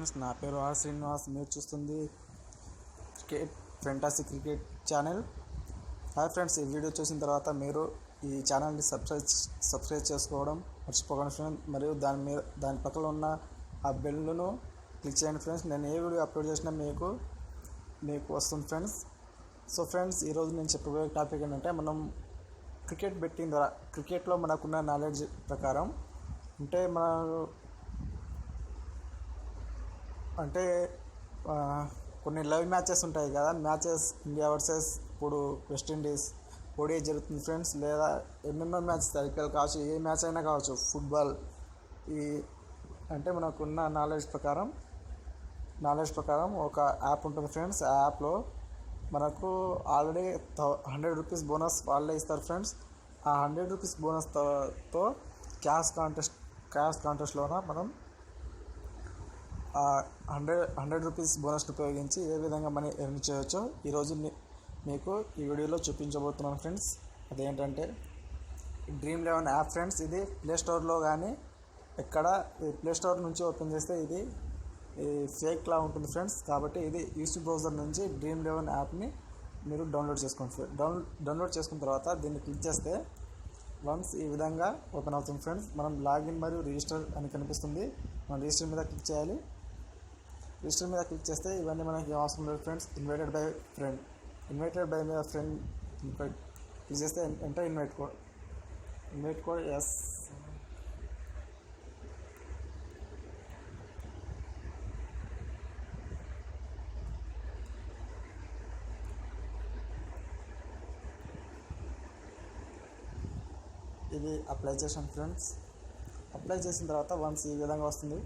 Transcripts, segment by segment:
Friends, నా పేరు are Srinivas. మీరు చూస్తుంది cricket fantasy cricket channel. Hi friends, ఈ వీడియో చూసిన తర్వాత మీరు ఈ ఛానల్ని సబ్స్క్రైబ్ చేసుకోవడం మర్చిపోకండి ఫ్రెండ్స్. మరియు దాని పక్కన ఉన్న ఆ బెల్ను క్లిక్ చేయండి ఫ్రెండ్స్. నేను ఏ వీడియో అప్లోడ్ చేసినా మీకు వస్తుంది ఫ్రెండ్స్. సో ఫ్రెండ్స్, ఈరోజు నేను చెప్పబోయే టాపిక్ ఏంటంటే, మనం క్రికెట్ బెట్టింగ్ ద్వారా క్రికెట్లో మనకున్న నాలెడ్జ్ ప్రకారం అంటే కొన్ని లైవ్ మ్యాచెస్ ఉంటాయి కదా. ఇండియా వర్సెస్ ఇప్పుడు వెస్టిండీస్ ఓడిఐ జరుగుతుంది ఫ్రెండ్స్. లేదా ఎన్నెన్నో మ్యాచెస్, ఐపీఎల్ కావచ్చు, ఏ మ్యాచ్ అయినా కావచ్చు, ఫుట్బాల్. మనకున్న నాలెడ్జ్ ప్రకారం ఒక యాప్ ఉంటుంది ఫ్రెండ్స్. ఆ యాప్లో మనకు ఆల్రెడీ 100 రూపీస్ బోనస్ వాళ్ళే ఇస్తారు ఫ్రెండ్స్. ఆ 100 రూపీస్ బోనస్తో క్యాష్ కాంటెస్ట్లోన మనం 100 రూపీస్ బోనస్ని ఉపయోగించి ఏ విధంగా మనీ ఎర్న్ చేయవచ్చో ఈరోజు మీకు ఈ వీడియోలో చూపించబోతున్నాను ఫ్రెండ్స్. అదేంటంటే Dream11 యాప్ ఫ్రెండ్స్. ఇది ప్లేస్టోర్లో కానీ ప్లేస్టోర్ నుంచి ఓపెన్ చేస్తే ఇది ఫేక్లా ఉంటుంది ఫ్రెండ్స్. కాబట్టి ఇది యూట్యూబ్ బ్రౌజర్ నుంచి Dream11 యాప్ని మీరు డౌన్లోడ్ చేసుకోండి. డౌన్లోడ్ చేసుకున్న తర్వాత దీన్ని క్లిక్ చేస్తే వన్స్ ఈ విధంగా ఓపెన్ అవుతుంది ఫ్రెండ్స్. మనం లాగిన్ మరియు రిజిస్టర్ అని కనిపిస్తుంది. మనం రిజిస్టర్ మీద క్లిక్ చేయాలి. రిజిస్టర్ మీద క్లిక్ చేస్తే ఇవన్నీ మనకి అవసరం లేదు friends. Invited by friend click చేస్తే ఎంటర్ ఇన్వైట్ కోడ్ ఎస్. ఇది అప్లై చేసాను ఫ్రెండ్స్. అప్లై చేసిన తర్వాత వన్స్ ఈ విధంగా వస్తుంది.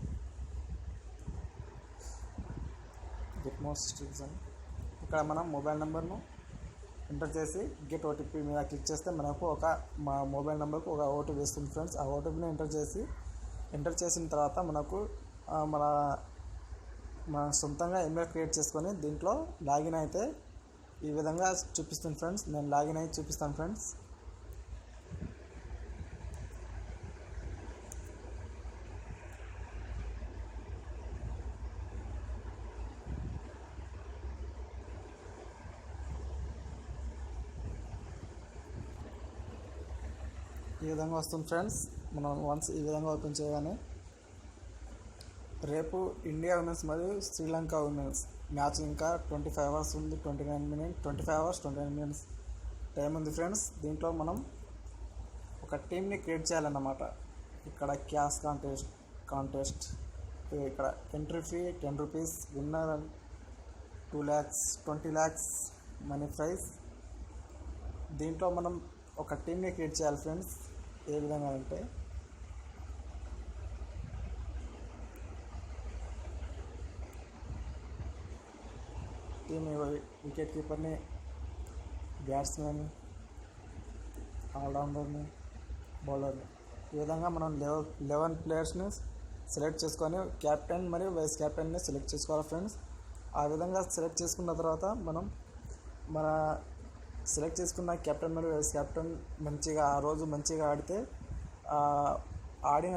Get more citizen. ఇక్కడ మనం మొబైల్ నెంబర్ను ఎంటర్ చేసి గెట్ ఓటీపీ మీద క్లిక్ చేస్తే మనకు మా మొబైల్ నెంబర్కు ఒక ఓటీపీ వస్తుంది ఫ్రెండ్స్. ఆ ఓటీపీని ఎంటర్ చేసిన తర్వాత మనకు మన సొంతంగా ఈమెయిల్ క్రియేట్ చేసుకొని దీంట్లో లాగిన్ అయితే ఈ విధంగా చూపిస్తుంది ఫ్రెండ్స్. నేను లాగిన్ అయితే చూపిస్తాను ఫ్రెండ్స్. ఈ విధంగా వస్తుంది ఫ్రెండ్స్. మనం వన్స్ ఈ విధంగా ఓపెన్ చేయగానే రేపు ఇండియా ఉమెన్స్ మరియు శ్రీలంక ఉమెన్స్ మ్యాచ్ ఇంకా 25 అవర్స్ ఉంది. 25 అవర్స్ 29 మినిట్స్ టైం ఉంది ఫ్రెండ్స్. దీంట్లో మనం ఒక టీమ్ని క్రియేట్ చేయాలన్నమాట. ఇక్కడ క్యాష్ కాంటెస్ట్ ఇక్కడ entry fee 10 rupees, winner 2 lakhs 20 lakhs money prize. దీంట్లో మనం ఒక టీమ్ని క్రియేట్ చేయాలి ఫ్రెండ్స్. ఏ విధంగా అంటే టీమ్ వికెట్ కీపర్ని, బ్యాట్స్మెన్, ఆల్రౌండర్ని, బౌలర్ని, ఈ విధంగా మనం 11 ప్లేయర్స్ని సెలెక్ట్ చేసుకొని కెప్టెన్ మరియు వైస్ కెప్టెన్ని సెలెక్ట్ చేసుకోవాలి ఫ్రెండ్స్. ఆ విధంగా సెలెక్ట్ చేసుకున్న తర్వాత మనం సెలెక్ట్ చేసుకున్న కెప్టెన్ మరియు వైస్ కెప్టెన్ ఆ రోజు మంచిగా ఆడితే ఆడిన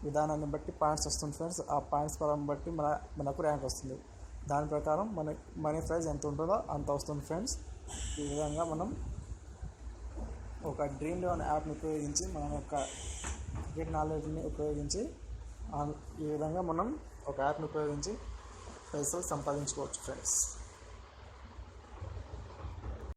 విధానాన్ని బట్టి పాయింట్స్ వస్తుంది ఫ్రెండ్స్. ఆ పాయింట్స్ పరం బట్టి మనకు ర్యాంక్ వస్తుంది. దాని ప్రకారం మనీ ప్రైజ్ ఎంత ఉంటుందో అంత వస్తుంది ఫ్రెండ్స్. ఈ విధంగా మనం ఒక Dream11 యాప్ని ఉపయోగించి మన యొక్క క్రికెట్ నాలెడ్జ్ని ఉపయోగించి ఈ విధంగా మనం ఒక యాప్ని ఉపయోగించి పైసలు సంపాదించుకోవచ్చు ఫ్రెండ్స్.